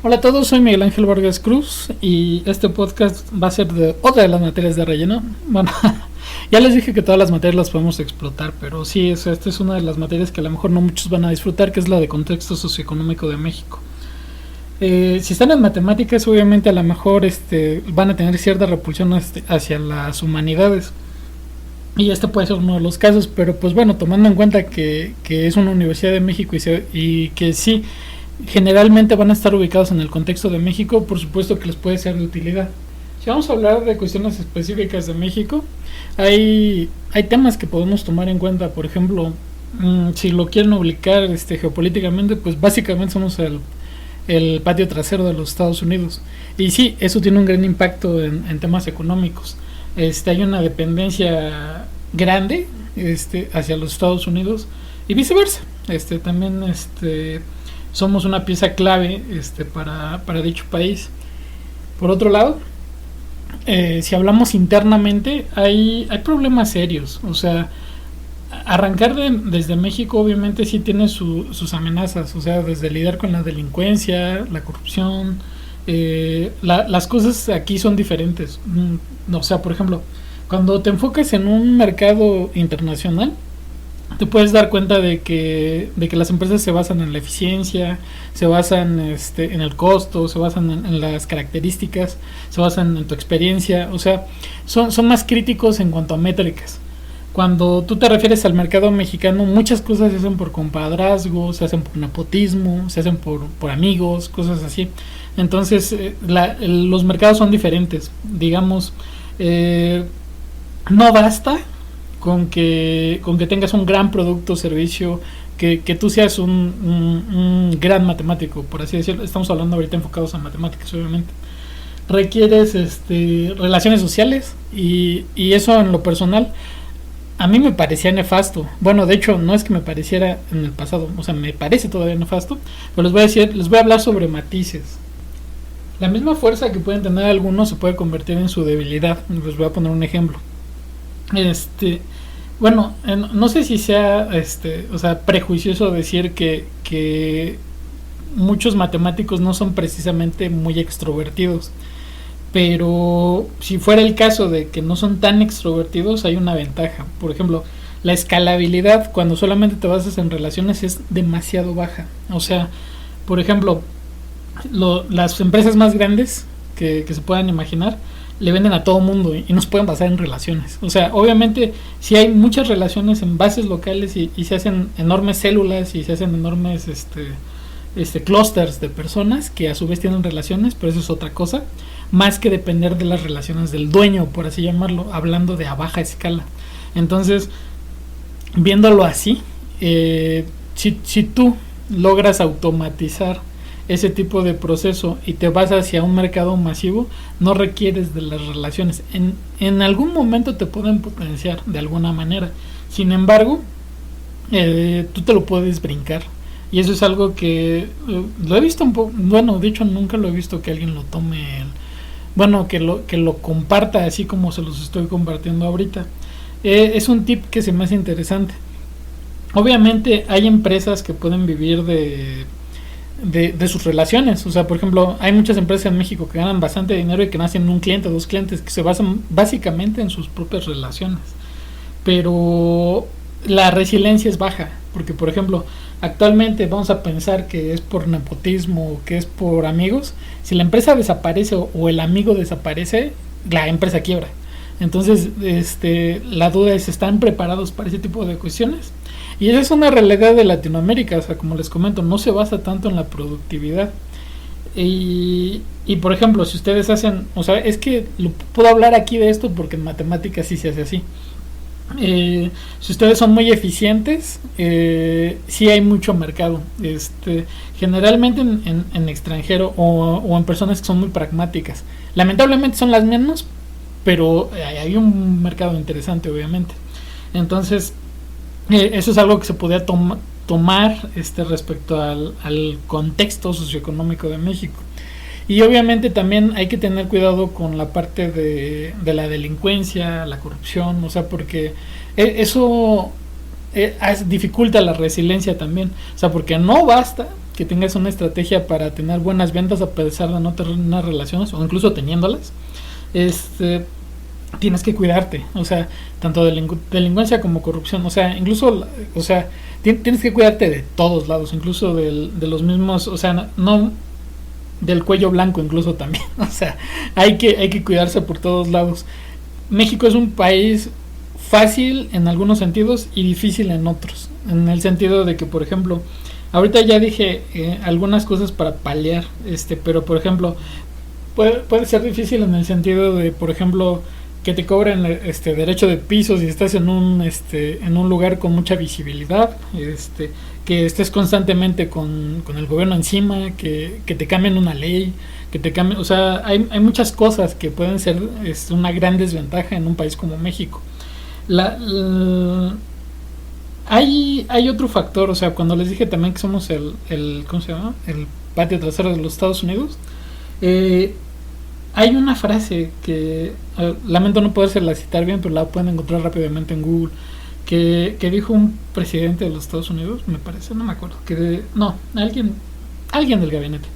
Hola a todos, soy Miguel Ángel Vargas Cruz y este podcast va a ser de otra de las materias de relleno. Bueno, ya les dije que todas las materias las podemos explotar, pero sí, esta es una de las materias que a lo mejor no muchos van a disfrutar, que es la de contexto socioeconómico de México. Si están en matemáticas, obviamente a lo mejor van a tener cierta repulsión hacia las humanidades. Y este puede ser uno de los casos, pero pues bueno, tomando en cuenta que es una Universidad de México y que sí, generalmente van a estar ubicados en el contexto de México, por supuesto que les puede ser de utilidad. Si vamos a hablar de cuestiones específicas de México, hay temas que podemos tomar en cuenta. Por ejemplo, si lo quieren ubicar geopolíticamente, pues básicamente somos el patio trasero de los Estados Unidos. Y sí, eso tiene un gran impacto en temas económicos. Hay una dependencia grande hacia los Estados Unidos y viceversa. También somos una pieza clave para dicho país. Por otro lado, si hablamos internamente, hay problemas serios. O sea, arrancar desde México obviamente sí tiene sus amenazas. O sea, desde lidiar con la delincuencia, la corrupción. Las cosas aquí son diferentes. O sea, por ejemplo, cuando te enfocas en un mercado internacional, te puedes dar cuenta de que las empresas se basan en la eficiencia, se basan en el costo, se basan en las características, se basan en tu experiencia. O sea, son más críticos en cuanto a métricas. Cuando tú te refieres al mercado mexicano, muchas cosas se hacen por compadrazgo, se hacen por nepotismo, se hacen por amigos, cosas así. Entonces, los mercados son diferentes. Digamos, no basta con que tengas un gran producto o servicio, que tú seas un gran matemático, por así decirlo. Estamos hablando ahorita enfocados en matemáticas, obviamente. Requieres relaciones sociales y eso en lo personal a mí me parecía nefasto. Bueno, de hecho, no es que me pareciera en el pasado, o sea, me parece todavía nefasto, pero les voy a hablar sobre matices. La misma fuerza que pueden tener algunos se puede convertir en su debilidad. Les voy a poner un ejemplo. Bueno, no sé si sea o sea, prejuicioso decir que muchos matemáticos no son precisamente muy extrovertidos, pero si fuera el caso de que no son tan extrovertidos, hay una ventaja. Por ejemplo, la escalabilidad cuando solamente te basas en relaciones es demasiado baja. O sea, por ejemplo, las empresas más grandes que se puedan imaginar le venden a todo mundo y no se pueden basar en relaciones. O sea, obviamente si hay muchas relaciones en bases locales y se hacen enormes células y se hacen enormes clusters de personas que a su vez tienen relaciones, pero eso es otra cosa, más que depender de las relaciones del dueño, por así llamarlo, hablando de a baja escala. Entonces, viéndolo así, si tú logras automatizar ese tipo de proceso y te vas hacia un mercado masivo, no requieres de las relaciones. En algún momento te pueden potenciar de alguna manera. Sin embargo, tú te lo puedes brincar. Y eso es algo que lo he visto un poco. Bueno, de hecho nunca lo he visto que alguien lo tome. Bueno, que lo comparta así como se los estoy compartiendo ahorita. Es un tip que se me hace interesante. Obviamente hay empresas que pueden vivir de sus relaciones. O sea, por ejemplo, hay muchas empresas en México que ganan bastante dinero y que nacen un cliente, dos clientes, que se basan básicamente en sus propias relaciones. Pero la resiliencia es baja, porque por ejemplo, actualmente vamos a pensar que es por nepotismo o que es por amigos. Si la empresa desaparece o el amigo desaparece, la empresa quiebra. Entonces, la duda es, ¿están preparados para ese tipo de cuestiones? Y esa es una realidad de Latinoamérica. O sea, como les comento, no se basa tanto en la productividad. Y por ejemplo, si ustedes hacen, o sea, es que puedo hablar aquí de esto porque en matemáticas sí se hace así. Si ustedes son muy eficientes, sí hay mucho mercado. Generalmente en extranjero o en personas que son muy pragmáticas. Lamentablemente son las menos, pero hay un mercado interesante, obviamente. Entonces, eso es algo que se podría tomar respecto al contexto socioeconómico de México. Y obviamente también hay que tener cuidado con la parte de la delincuencia, la corrupción, o sea, porque eso dificulta la resiliencia también. O sea, porque no basta que tengas una estrategia para tener buenas ventas a pesar de no tener relaciones o incluso teniéndolas, tienes que cuidarte, o sea, tanto de delincuencia como corrupción, o sea, incluso, o sea, tienes que cuidarte de todos lados, incluso de los mismos, o sea, no del cuello blanco incluso también, o sea, hay que cuidarse por todos lados. México es un país fácil en algunos sentidos y difícil en otros, en el sentido de que, por ejemplo, ahorita ya dije algunas cosas para paliar, pero por ejemplo, puede ser difícil en el sentido de, por ejemplo, que te cobren derecho de piso si estás en un lugar con mucha visibilidad, que estés constantemente con el gobierno encima, que te cambien una ley, que te cambien, o sea, hay muchas cosas que pueden ser una gran desventaja en un país como México. Hay otro factor, o sea, cuando les dije también que somos el ¿cómo se llama? El patio trasero de los Estados Unidos. Hay una frase que lamento no podérsela citar bien, pero la pueden encontrar rápidamente en Google, que dijo un presidente de los Estados Unidos, me parece, no me acuerdo, alguien del gabinete,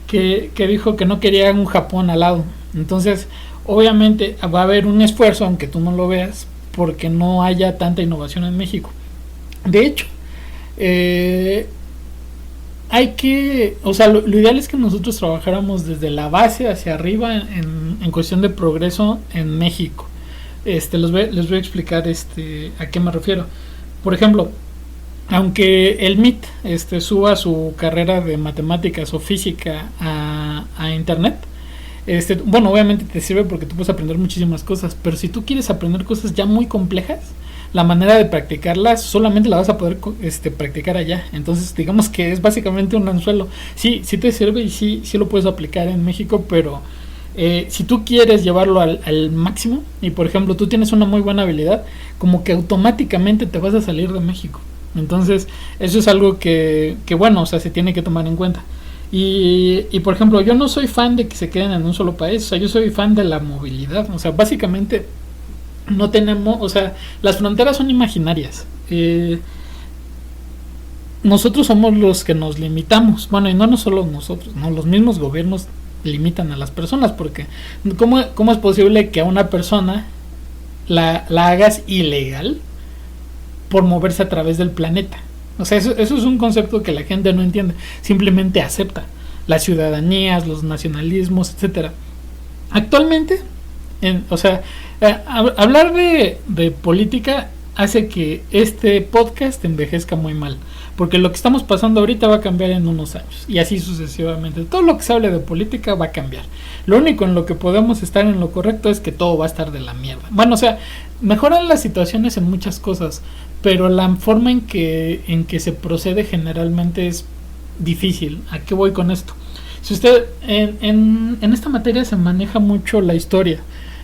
que dijo que no quería un Japón al lado. Entonces, obviamente va a haber un esfuerzo, aunque tú no lo veas, porque no haya tanta innovación en México. De hecho, o sea, lo ideal es que nosotros trabajáramos desde la base hacia arriba en cuestión de progreso en México. Les voy a explicar a qué me refiero. Por ejemplo, aunque el MIT suba su carrera de matemáticas o física a internet, bueno, obviamente te sirve porque tú puedes aprender muchísimas cosas, pero si tú quieres aprender cosas ya muy complejas, la manera de practicarlas solamente la vas a poder practicar allá. Entonces digamos que es básicamente un anzuelo. Sí te sirve y sí lo puedes aplicar en México, pero si tú quieres llevarlo al máximo y por ejemplo tú tienes una muy buena habilidad, como que automáticamente te vas a salir de México. Entonces eso es algo que bueno, o sea, se tiene que tomar en cuenta. Y por ejemplo, yo no soy fan de que se queden en un solo país, o sea, yo soy fan de la movilidad, o sea, básicamente no tenemos, o sea, las fronteras son imaginarias. Nosotros somos los que nos limitamos, bueno, y no solo nosotros, no, los mismos gobiernos limitan a las personas, porque ¿cómo es posible que a una persona la hagas ilegal por moverse a través del planeta? O sea, eso es un concepto que la gente no entiende, simplemente acepta las ciudadanías, los nacionalismos, etcétera. Actualmente, o sea, hablar de política hace que este podcast envejezca muy mal, porque lo que estamos pasando ahorita va a cambiar en unos años y así sucesivamente. Todo lo que se hable de política va a cambiar. Lo único en lo que podemos estar en lo correcto es que todo va a estar de la mierda. Bueno, o sea, mejoran las situaciones en muchas cosas, pero la forma en que se procede generalmente es difícil. ¿A qué voy con esto? Si usted en esta materia se maneja mucho la historia.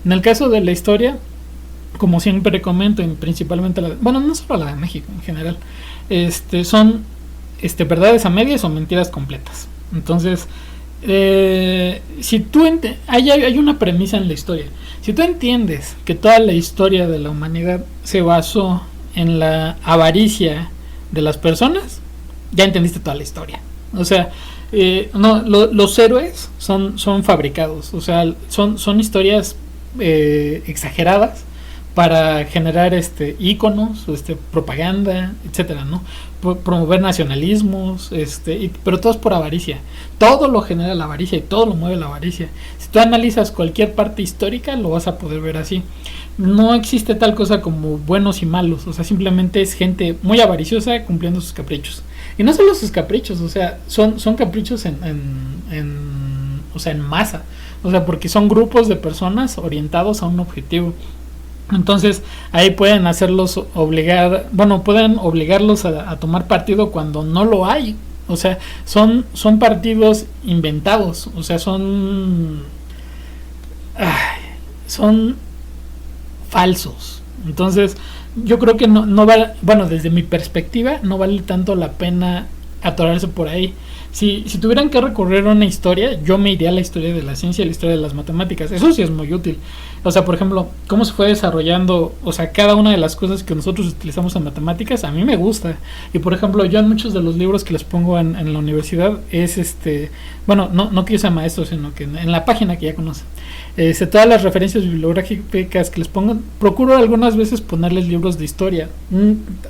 En el caso de la historia, como siempre comento, y principalmente bueno, no solo la de México, en general, son verdades a medias o mentiras completas. Entonces, si tú hay una premisa en la historia. Si tú entiendes que toda la historia de la humanidad se basó en la avaricia de las personas, ya entendiste toda la historia. O sea, los héroes son fabricados, o sea, son historias exageradas para generar íconos, propaganda, etcétera, ¿no? Promover nacionalismos, pero todo es por avaricia. Todo lo genera la avaricia y todo lo mueve la avaricia. Si tú analizas cualquier parte histórica, lo vas a poder ver así. No existe tal cosa como buenos y malos, o sea, simplemente es gente muy avariciosa cumpliendo sus caprichos. Y no solo sus caprichos, o sea, son caprichos o sea, en masa, o sea, porque son grupos de personas orientados a un objetivo. Entonces ahí pueden pueden obligarlos a tomar partido cuando no lo hay. O sea, son partidos inventados, o sea, son falsos. Entonces yo creo que no vale, bueno, desde mi perspectiva no vale tanto la pena atorarse por ahí. Si tuvieran que recorrer una historia, yo me iría a la historia de la ciencia y la historia de las matemáticas. Eso sí es muy útil. O sea, por ejemplo, cómo se fue desarrollando, o sea, cada una de las cosas que nosotros utilizamos en matemáticas, a mí me gusta. Y por ejemplo, yo en muchos de los libros que les pongo en la universidad es bueno, no que yo sea maestro, sino que en la página que ya conocen. Todas las referencias bibliográficas que les pongo, procuro algunas veces ponerles libros de historia.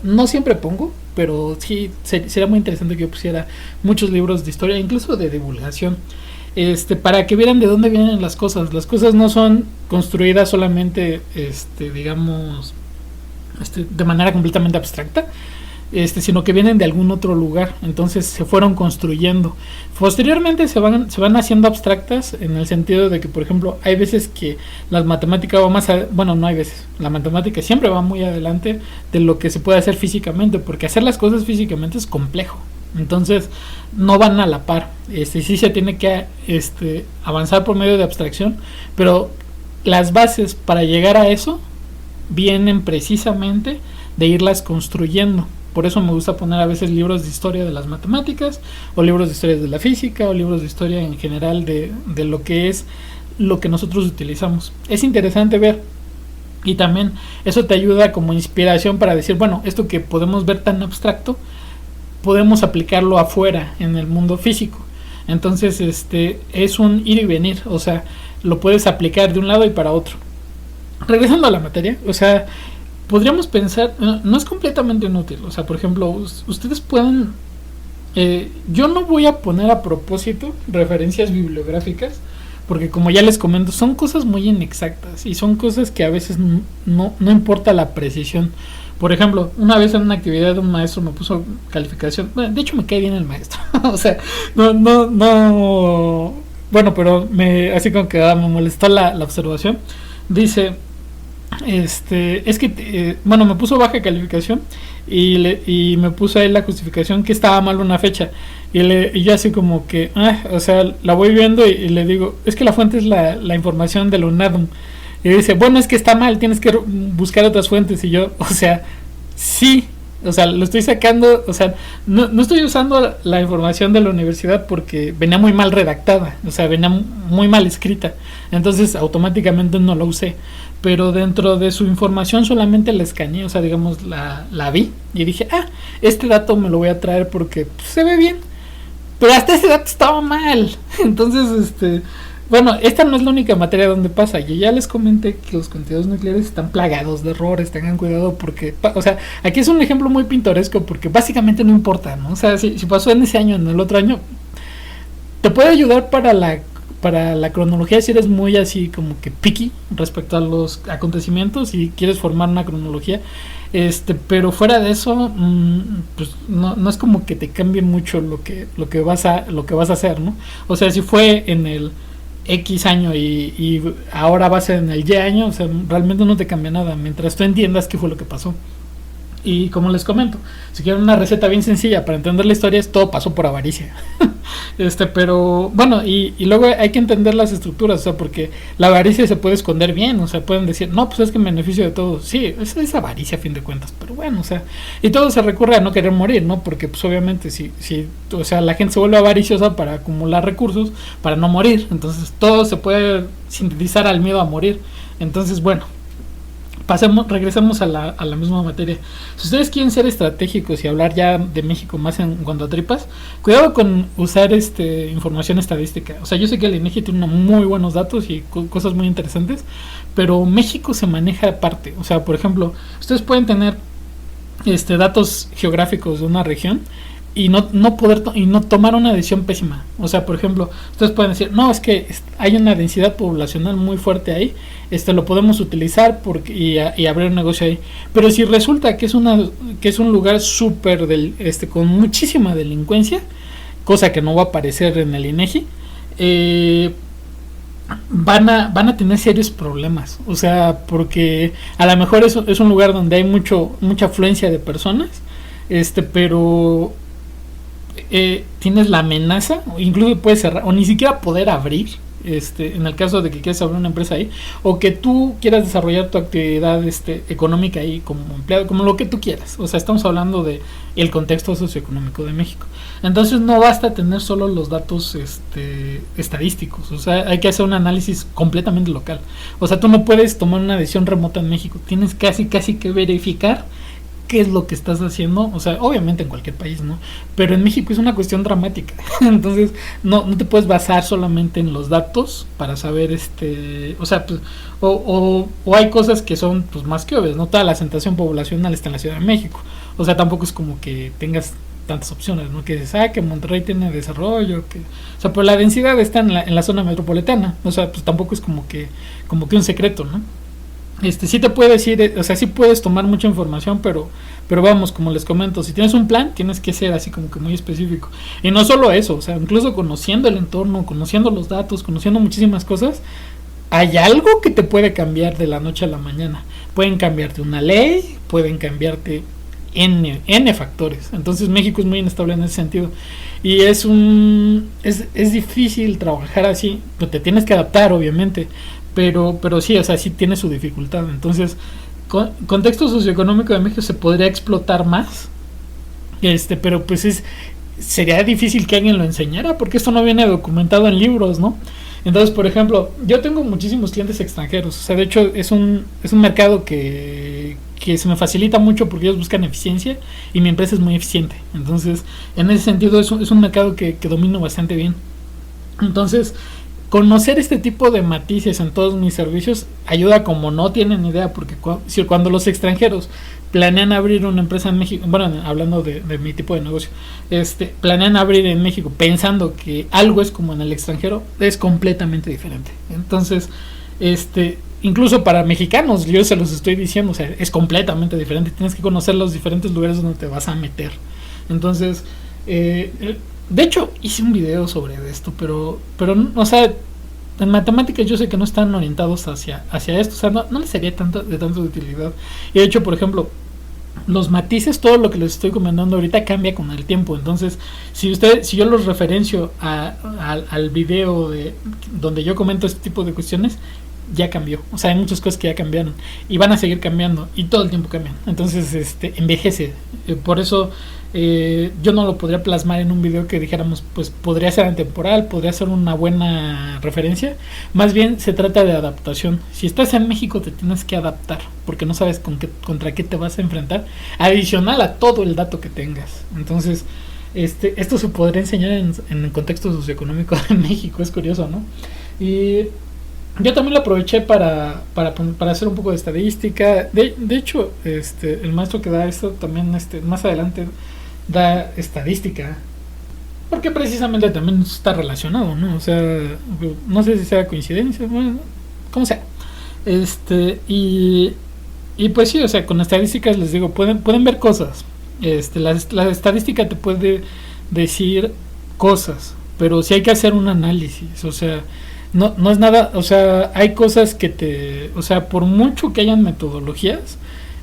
No siempre pongo, pero sí sería muy interesante que yo pusiera muchos libros de historia, incluso de divulgación, para que vieran de dónde vienen las cosas. Las cosas no son construidas solamente, digamos, de manera completamente abstracta, sino que vienen de algún otro lugar. Entonces se fueron construyendo. Posteriormente se van haciendo abstractas, en el sentido de que, por ejemplo, hay veces que las matemáticas va más bueno, no hay veces, la matemática siempre va muy adelante de lo que se puede hacer físicamente, porque hacer las cosas físicamente es complejo. Entonces no van a la par. Sí se tiene que avanzar por medio de abstracción, pero las bases para llegar a eso vienen precisamente de irlas construyendo. Por eso me gusta poner a veces libros de historia de las matemáticas, o libros de historia de la física, o libros de historia en general de lo que es lo que nosotros utilizamos. Es interesante ver, y también eso te ayuda como inspiración para decir, bueno, esto que podemos ver tan abstracto, podemos aplicarlo afuera en el mundo físico. Entonces es un ir y venir, o sea, lo puedes aplicar de un lado y para otro. Regresando a la materia, o sea, podríamos pensar, no es completamente inútil. O sea, por ejemplo, ustedes pueden, yo no voy a poner a propósito referencias bibliográficas, porque como ya les comento, son cosas muy inexactas y son cosas que a veces no importa la precisión. Por ejemplo, una vez en una actividad un maestro me puso calificación, bueno, de hecho me cae bien el maestro, o sea, no, bueno, pero así como que me molestó la observación. Dice, es que bueno, me puso baja calificación y me puso ahí la justificación que estaba mal una fecha, y yo así como que o sea, la voy viendo y le digo, es que la fuente es la información de la UNADUM, y dice, bueno, es que está mal, tienes que buscar otras fuentes. Y yo, o sea, sí, o sea, lo estoy sacando, o sea, no estoy usando la información de la universidad porque venía muy mal redactada, o sea, venía muy mal escrita, entonces automáticamente no la usé. Pero dentro de su información solamente la escaneé, o sea, digamos, la vi y dije, este dato me lo voy a traer porque pues, se ve bien, pero hasta ese dato estaba mal. Entonces, bueno, esta no es la única materia donde pasa. Yo ya les comenté que los contenidos nucleares están plagados de errores, tengan cuidado porque, o sea, aquí es un ejemplo muy pintoresco porque básicamente no importa, ¿no? O sea, si pasó en ese año, en el otro año, te puede ayudar para la cronología si eres muy así como que picky respecto a los acontecimientos y quieres formar una cronología, pero fuera de eso, pues no es como que te cambie mucho lo que vas a hacer, ¿no? O sea, si fue en el X año y ahora va a ser en el Y año, o sea, realmente no te cambia nada mientras tú entiendas qué fue lo que pasó. Y como les comento, si quieren una receta bien sencilla para entender la historia, es todo pasó por avaricia. Pero bueno, y luego hay que entender las estructuras, o sea, porque la avaricia se puede esconder bien, o sea, pueden decir, no, pues es que en beneficio de todos, sí, es avaricia a fin de cuentas, pero bueno, o sea, y todo se recurre a no querer morir, ¿no? Porque pues obviamente si o sea, la gente se vuelve avariciosa para acumular recursos, para no morir, entonces todo se puede sintetizar al miedo a morir. Entonces, bueno, regresamos a la misma materia. Si ustedes quieren ser estratégicos y hablar ya de México más en cuanto a tripas, cuidado con usar información estadística. O sea, yo sé que el INEGI tiene muy buenos datos y cosas muy interesantes, pero México se maneja aparte. O sea, por ejemplo, ustedes pueden tener datos geográficos de una región y no poder y no tomar una decisión pésima. O sea, por ejemplo, ustedes pueden decir, no, es que hay una densidad poblacional muy fuerte ahí, lo podemos utilizar y abrir un negocio ahí. Pero si resulta que es un lugar súper con muchísima delincuencia, cosa que no va a aparecer en el INEGI, van a tener serios problemas. O sea, porque a lo mejor es un lugar donde hay mucha afluencia de personas, pero tienes la amenaza, o incluso puedes cerrar, o ni siquiera poder abrir, en el caso de que quieras abrir una empresa ahí, o que tú quieras desarrollar tu actividad económica ahí como empleado, como lo que tú quieras. O sea, estamos hablando de el contexto socioeconómico de México. Entonces no basta tener solo los datos estadísticos, o sea, hay que hacer un análisis completamente local. O sea, tú no puedes tomar una decisión remota en México, tienes casi que verificar qué es lo que estás haciendo, o sea, obviamente en cualquier país, ¿no? Pero en México es una cuestión dramática, entonces no te puedes basar solamente en los datos para saber, o sea, pues, o hay cosas que son pues más que obvias, no toda la asentación poblacional está en la Ciudad de México, o sea, tampoco es como que tengas tantas opciones, ¿no? Que dices, que Monterrey tiene desarrollo, o sea, pero la densidad está en la zona metropolitana, o sea, pues tampoco es como que un secreto, ¿no? Sí te puede decir, o sea, sí puedes tomar mucha información, pero vamos, como les comento, si tienes un plan, tienes que ser así como que muy específico. Y no solo eso, o sea, incluso conociendo el entorno, conociendo los datos, conociendo muchísimas cosas, hay algo que te puede cambiar de la noche a la mañana. Pueden cambiarte una ley, pueden cambiarte N factores. Entonces México es muy inestable en ese sentido. Y es difícil trabajar así, pero te tienes que adaptar, obviamente. Pero sí, o sea, sí tiene su dificultad. Entonces, contexto socioeconómico de México se podría explotar más, pero pues sería difícil que alguien lo enseñara, porque esto no viene documentado en libros, ¿no? Entonces, por ejemplo, yo tengo muchísimos clientes extranjeros, o sea, de hecho es un mercado que se me facilita mucho porque ellos buscan eficiencia y mi empresa es muy eficiente. Entonces, en ese sentido es un mercado que domino bastante bien. Entonces, conocer este tipo de matices en todos mis servicios ayuda como no tienen idea, porque cuando los extranjeros planean abrir una empresa en México, bueno, hablando de mi tipo de negocio, planean abrir en México pensando que algo es como en el extranjero, es completamente diferente. Entonces, incluso para mexicanos, yo se los estoy diciendo, o sea, es completamente diferente, tienes que conocer los diferentes lugares donde te vas a meter. Entonces, de hecho, hice un video sobre esto, pero o sea, en matemáticas yo sé que no están orientados hacia esto, o sea, no les sería de tanta utilidad. Y de hecho, por ejemplo, los matices, todo lo que les estoy comentando ahorita cambia con el tiempo. Entonces, si yo los referencio al video donde yo comento este tipo de cuestiones, ya cambió. O sea, hay muchas cosas que ya cambiaron y van a seguir cambiando y todo el tiempo cambian. Entonces, envejece. Por eso yo no lo podría plasmar en un video que dijéramos, pues podría ser atemporal, podría ser una buena referencia. Más bien se trata de adaptación. Si estás en México te tienes que adaptar porque no sabes contra qué te vas a enfrentar, adicional a todo el dato que tengas. Entonces, esto se podría enseñar en el contexto socioeconómico de México. Es curioso, ¿no? Y yo también lo aproveché para hacer un poco de estadística. De hecho, el maestro que da esto también más adelante da estadística, porque precisamente también está relacionado, ¿no? O sea, no sé si sea coincidencia, bueno, como sea. Y pues sí, o sea, con estadísticas les digo, pueden ver cosas. La estadística te puede decir cosas, pero sí hay que hacer un análisis, o sea, no es nada, o sea, hay cosas o sea, por mucho que hayan metodologías,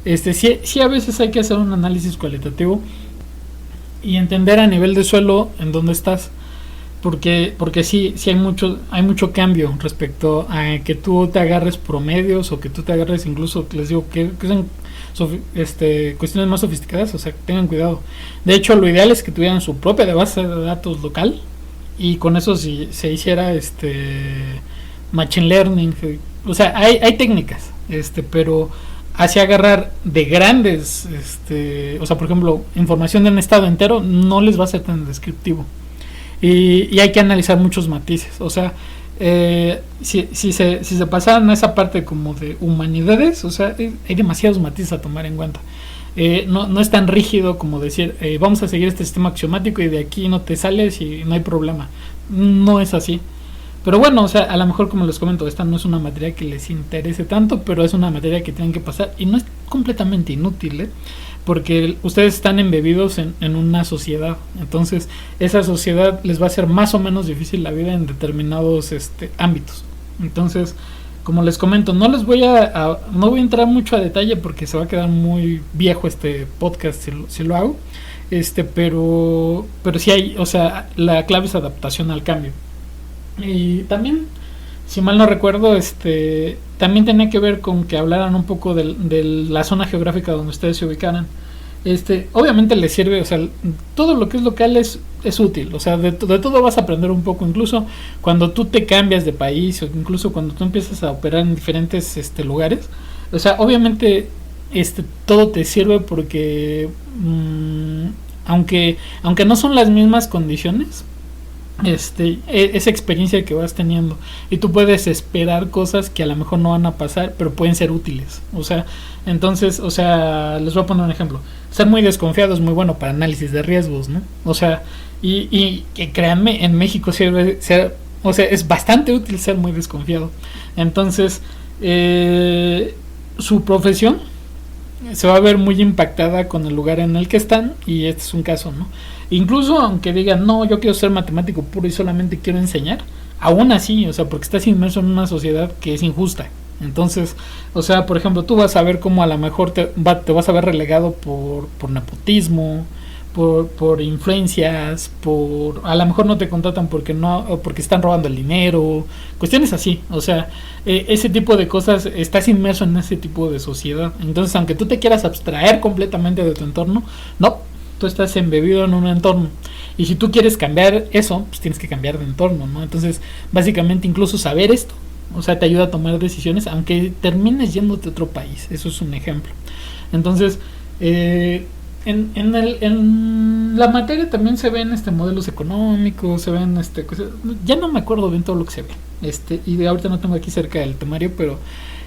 sí a veces hay que hacer un análisis cualitativo y entender a nivel de suelo en dónde estás, porque sí hay mucho cambio respecto a que tú te agarres promedios o que tú te agarres, incluso les digo que son cuestiones más sofisticadas, o sea, tengan cuidado. De hecho, lo ideal es que tuvieran su propia base de datos local y con eso si se hiciera machine learning, o sea, hay técnicas, pero hacia agarrar de grandes, o sea, por ejemplo, información de un estado entero no les va a ser tan descriptivo y hay que analizar muchos matices, o sea, si se pasaran a esa parte como de humanidades, o sea, hay demasiados matices a tomar en cuenta. No es tan rígido como decir vamos a seguir este sistema axiomático y de aquí no te sales y no hay problema. No es así. Pero bueno, o sea, a lo mejor como les comento, esta no es una materia que les interese tanto, pero es una materia que tienen que pasar y no es completamente inútil, porque ustedes están embebidos en una sociedad. Entonces esa sociedad les va a hacer más o menos difícil la vida en determinados ámbitos. Entonces, como les comento, no voy a entrar mucho a detalle porque se va a quedar muy viejo este podcast si lo hago, pero sí hay, o sea, la clave es adaptación al cambio. Y también si mal no recuerdo, también tenía que ver con que hablaran un poco de la zona geográfica donde ustedes se ubicaran. Obviamente les sirve, o sea, todo lo que es local es útil, o sea, de todo vas a aprender un poco, incluso cuando tú te cambias de país o incluso cuando tú empiezas a operar en diferentes lugares, o sea, obviamente todo te sirve porque aunque no son las mismas condiciones, esa experiencia que vas teniendo y tú puedes esperar cosas que a lo mejor no van a pasar pero pueden ser útiles, o sea, entonces, o sea, les voy a poner un ejemplo. Ser muy desconfiado es muy bueno para análisis de riesgos, ¿no? O sea, y que créanme, en México sirve ser, o sea, es bastante útil ser muy desconfiado. Entonces, su profesión se va a ver muy impactada con el lugar en el que están, y este es un caso, ¿no? Incluso aunque digan, no, yo quiero ser matemático puro y solamente quiero enseñar, aún así, o sea, porque estás inmerso en una sociedad que es injusta. Entonces, o sea, por ejemplo, tú vas a ver cómo a lo mejor te vas a ver relegado por nepotismo, por influencias, a lo mejor no te contratan porque están robando el dinero, cuestiones así, o sea, ese tipo de cosas, estás inmerso en ese tipo de sociedad. Entonces, aunque tú te quieras abstraer completamente de tu entorno, no, tú estás embebido en un entorno, y si tú quieres cambiar eso, pues tienes que cambiar de entorno, ¿no? Entonces, básicamente, incluso saber esto, o sea, te ayuda a tomar decisiones aunque termines yéndote a otro país. Eso es un ejemplo. Entonces, en la materia también se ven modelos económicos, se ven cosas, ya no me acuerdo bien todo lo que se ve, y de ahorita no tengo aquí cerca del temario, pero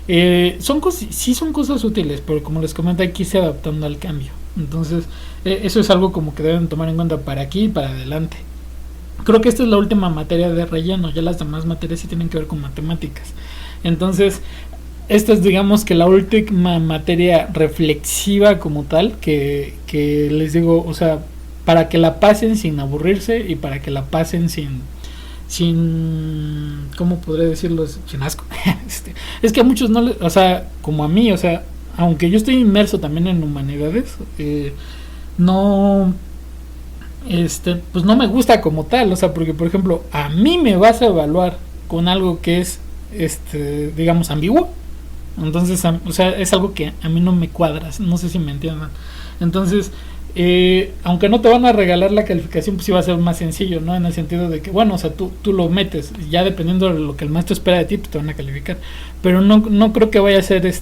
sí son cosas útiles, pero como les comenté, hay que irse adaptando al cambio. Entonces, eso es algo como que deben tomar en cuenta para aquí y para adelante. Creo que esta es la última materia de relleno, ya las demás materias sí tienen que ver con matemáticas. Entonces, esta es, digamos, que la última materia reflexiva como tal, que les digo, o sea, para que la pasen sin aburrirse y para que la pasen sin ¿cómo podré decirlo? Sin asco. Es que a muchos no les, o sea, como a mí, o sea, aunque yo estoy inmerso también en humanidades, no, pues no me gusta como tal, o sea, porque por ejemplo, a mí me vas a evaluar con algo que es, digamos, ambiguo. Entonces, o sea, es algo que a mí no me cuadra, no sé si me entiendan. Entonces, aunque no te van a regalar la calificación, pues sí va a ser más sencillo, ¿no? En el sentido de que, bueno, o sea, tú lo metes, ya dependiendo de lo que el maestro espera de ti, pues te van a calificar. Pero no creo que vaya a ser,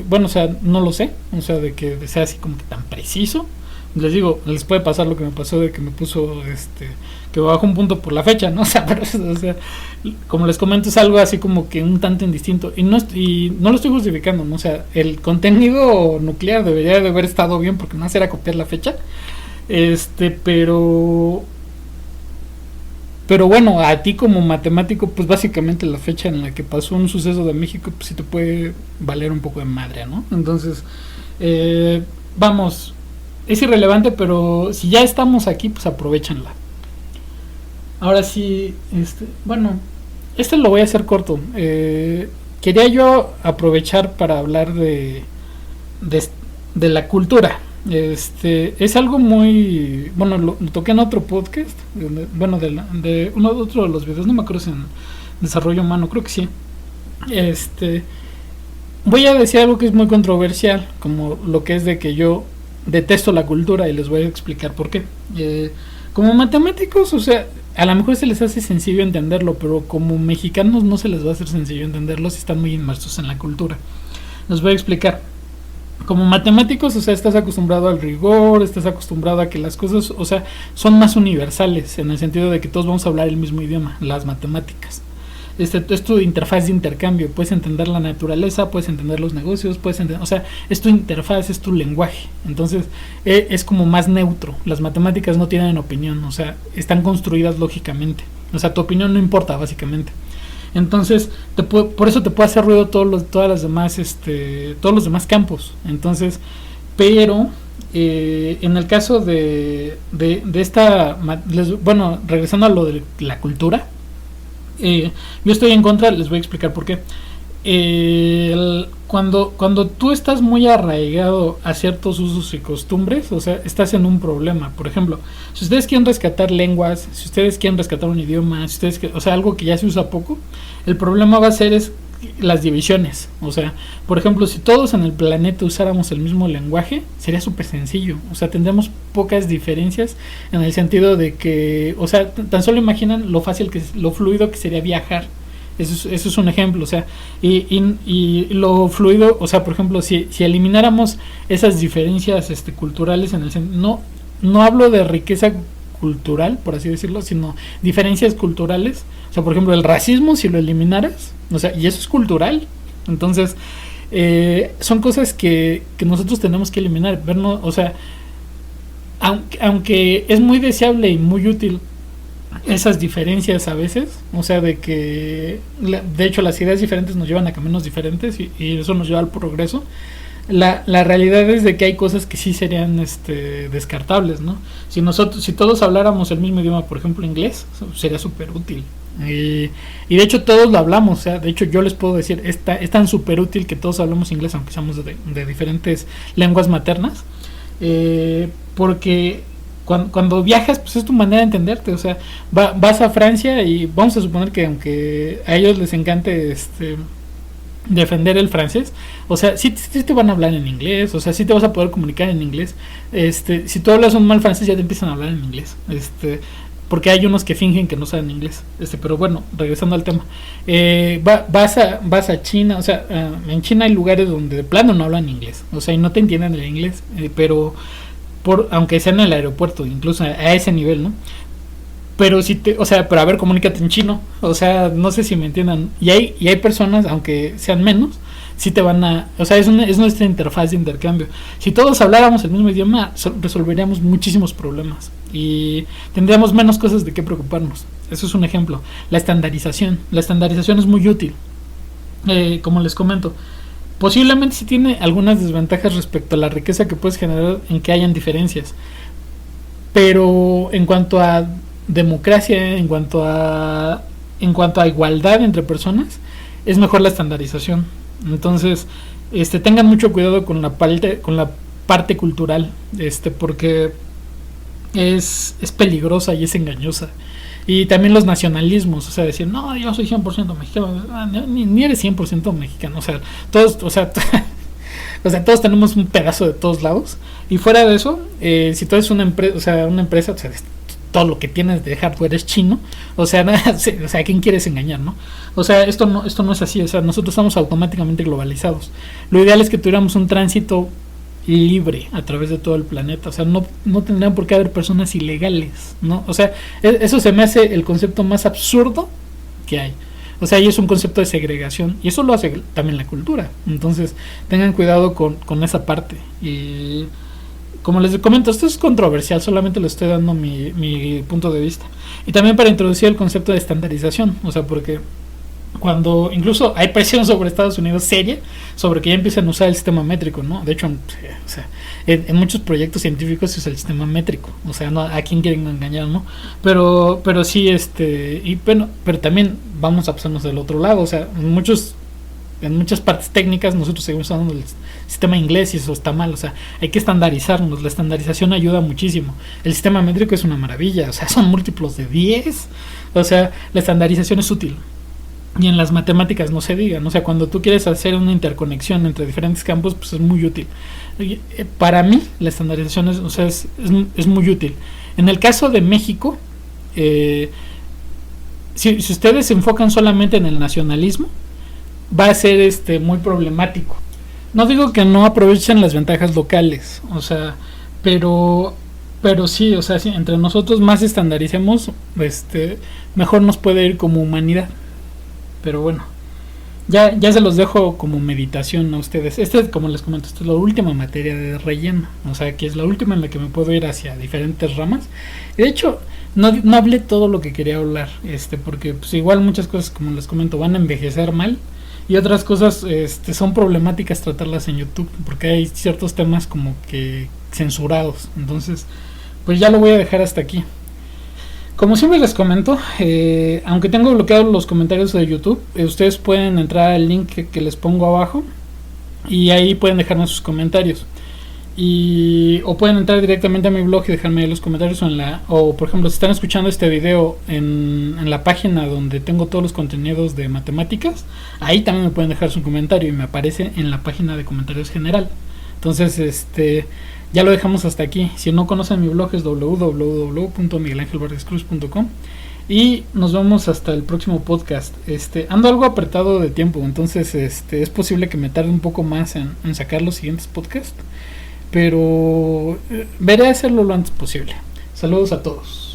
bueno, o sea, no lo sé, o sea, de que sea así como que tan preciso. Les digo, les puede pasar lo que me pasó de que me puso, que bajó un punto por la fecha, ¿no? O sea, pero, o sea, como les comento, es algo así como que un tanto indistinto, y no lo estoy justificando, ¿no? O sea, el contenido nuclear debería de haber estado bien porque no era copiar la fecha, pero bueno, a ti como matemático, pues básicamente la fecha en la que pasó un suceso de México, pues sí te puede valer un poco de madre, ¿no? Entonces, vamos, es irrelevante, pero si ya estamos aquí, pues aprovechenla. Ahora sí, bueno, lo voy a hacer corto. Quería yo aprovechar para hablar de la cultura. Es algo muy, bueno, lo toqué en otro podcast, bueno, de otro de los videos, no me acuerdo si en desarrollo humano, creo que sí. Voy a decir algo que es muy controversial, como lo que es de que yo detesto la cultura, y les voy a explicar por qué. Como matemáticos, o sea, a lo mejor se les hace sencillo entenderlo, pero como mexicanos no se les va a hacer sencillo entenderlo si están muy inmersos en la cultura. Les voy a explicar. Como matemáticos, o sea, estás acostumbrado al rigor, estás acostumbrado a que las cosas, o sea, son más universales, en el sentido de que todos vamos a hablar el mismo idioma, las matemáticas. Es tu interfaz de intercambio, puedes entender la naturaleza, puedes entender los negocios, o sea, es tu interfaz, es tu lenguaje. Entonces, es como más neutro. Las matemáticas no tienen opinión, o sea, están construidas lógicamente. O sea, tu opinión no importa, básicamente. Entonces, por eso te puede hacer ruido todos los demás campos. Entonces, pero en el caso de esta, bueno, regresando a lo de la cultura, yo estoy en contra, les voy a explicar por qué. cuando tú estás muy arraigado a ciertos usos y costumbres, o sea, estás en un problema. Por ejemplo, si ustedes quieren rescatar lenguas, si ustedes quieren rescatar un idioma, si ustedes, o sea, algo que ya se usa poco, el problema va a ser es las divisiones. O sea, por ejemplo, si todos en el planeta usáramos el mismo lenguaje, sería súper sencillo. O sea, tendríamos pocas diferencias en el sentido de que, o sea, tan solo imaginan lo fácil que es, lo fluido que sería viajar. Eso es un ejemplo, o sea, y lo fluido, o sea, por ejemplo, si elimináramos esas diferencias culturales en el no hablo de riqueza cultural, por así decirlo, sino diferencias culturales, o sea, por ejemplo, el racismo, si lo eliminaras, o sea, y eso es cultural, entonces, son cosas que nosotros tenemos que eliminar, vernos, o sea, aunque es muy deseable y muy útil esas diferencias a veces, o sea, de que de hecho las ideas diferentes nos llevan a caminos diferentes y eso nos lleva al progreso. La realidad es de que hay cosas que sí serían descartables, ¿no? Si todos habláramos el mismo idioma, por ejemplo inglés, sería súper útil. Y de hecho todos lo hablamos, o sea, de hecho yo les puedo decir, es tan súper útil que todos hablamos inglés, aunque seamos de diferentes lenguas maternas, porque cuando viajas, pues es tu manera de entenderte, o sea, vas a Francia y vamos a suponer que aunque a ellos les encante defender el francés, o sea, sí te van a hablar en inglés, o sea, sí te vas a poder comunicar en inglés, si tú hablas un mal francés ya te empiezan a hablar en inglés, porque hay unos que fingen que no saben inglés, pero bueno, regresando al tema, vas a China, o sea, en China hay lugares donde de plano no hablan inglés, o sea, y no te entienden el inglés, pero aunque sea en el aeropuerto, incluso a ese nivel, ¿no? Pero o sea, pero a ver, comunícate en chino, o sea, no sé si me entiendan. Y hay personas, aunque sean menos, sí te van a, o sea, es nuestra interfaz de intercambio. Si todos habláramos el mismo idioma, resolveríamos muchísimos problemas y tendríamos menos cosas de qué preocuparnos. Eso es un ejemplo. La estandarización es muy útil. Como les comento, posiblemente sí tiene algunas desventajas respecto a la riqueza que puedes generar en que hayan diferencias. Pero en cuanto a democracia, en cuanto a igualdad entre personas, es mejor la estandarización. Entonces, tengan mucho cuidado con la parte cultural, porque es peligrosa y es engañosa. Y también los nacionalismos, o sea, decir, no, yo soy 100% mexicano, ni eres 100% mexicano, o sea, todos, o sea, o sea, todos tenemos un pedazo de todos lados. Y fuera de eso, si tú eres una empresa, o sea, todo lo que tienes de hardware es chino, o sea, o sea, ¿a quién quieres engañar, no? O sea, esto no es así, o sea, nosotros estamos automáticamente globalizados. Lo ideal es que tuviéramos un tránsito libre a través de todo el planeta, o sea, no tendrían por qué haber personas ilegales, ¿no? O sea, eso se me hace el concepto más absurdo que hay. O sea, y es un concepto de segregación y eso lo hace también la cultura. Entonces, tengan cuidado con esa parte. Y como les comento, esto es controversial, solamente le estoy dando mi punto de vista. Y también para introducir el concepto de estandarización, o sea, porque cuando incluso hay presión sobre Estados Unidos seria sobre que ya empiecen a usar el sistema métrico, ¿no? De hecho, o sea, en muchos proyectos científicos se usa el sistema métrico, o sea, no, a quién quieren engañar, ¿no? Pero sí, y bueno, pero también vamos a pasarnos del otro lado, o sea, en muchas partes técnicas nosotros seguimos usando el sistema inglés y eso está mal, o sea, hay que estandarizarnos, la estandarización ayuda muchísimo. El sistema métrico es una maravilla, o sea, son múltiplos de 10, o sea, la estandarización es útil. Y en las matemáticas no se digan, o sea, cuando tú quieres hacer una interconexión entre diferentes campos, pues es muy útil. Para mí, la estandarización es muy útil. En el caso de México, si ustedes se enfocan solamente en el nacionalismo, va a ser muy problemático. No digo que no aprovechen las ventajas locales, o sea, pero sí, o sea, si entre nosotros más estandaricemos, mejor nos puede ir como humanidad. Pero bueno, ya se los dejo como meditación a ustedes. Como les comento, esta es la última materia de relleno, o sea, que es la última en la que me puedo ir hacia diferentes ramas. Y de hecho, no hablé todo lo que quería hablar, porque pues igual muchas cosas, como les comento, van a envejecer mal. Y otras cosas son problemáticas tratarlas en YouTube, porque hay ciertos temas como que censurados. Entonces, pues ya lo voy a dejar hasta aquí. Como siempre les comento, aunque tengo bloqueados los comentarios de YouTube, ustedes pueden entrar al link que les pongo abajo y ahí pueden dejarme sus comentarios. O pueden entrar directamente a mi blog y dejarme los comentarios o por ejemplo si están escuchando este video en la página donde tengo todos los contenidos de matemáticas, ahí también me pueden dejar su comentario y me aparece en la página de comentarios general. Entonces ya lo dejamos hasta aquí. Si no conocen mi blog es www.miguelangelvargascruz.com y nos vemos hasta el próximo podcast. Ando algo apretado de tiempo, entonces es posible que me tarde un poco más en sacar los siguientes podcasts, pero veré hacerlo lo antes posible. Saludos a todos.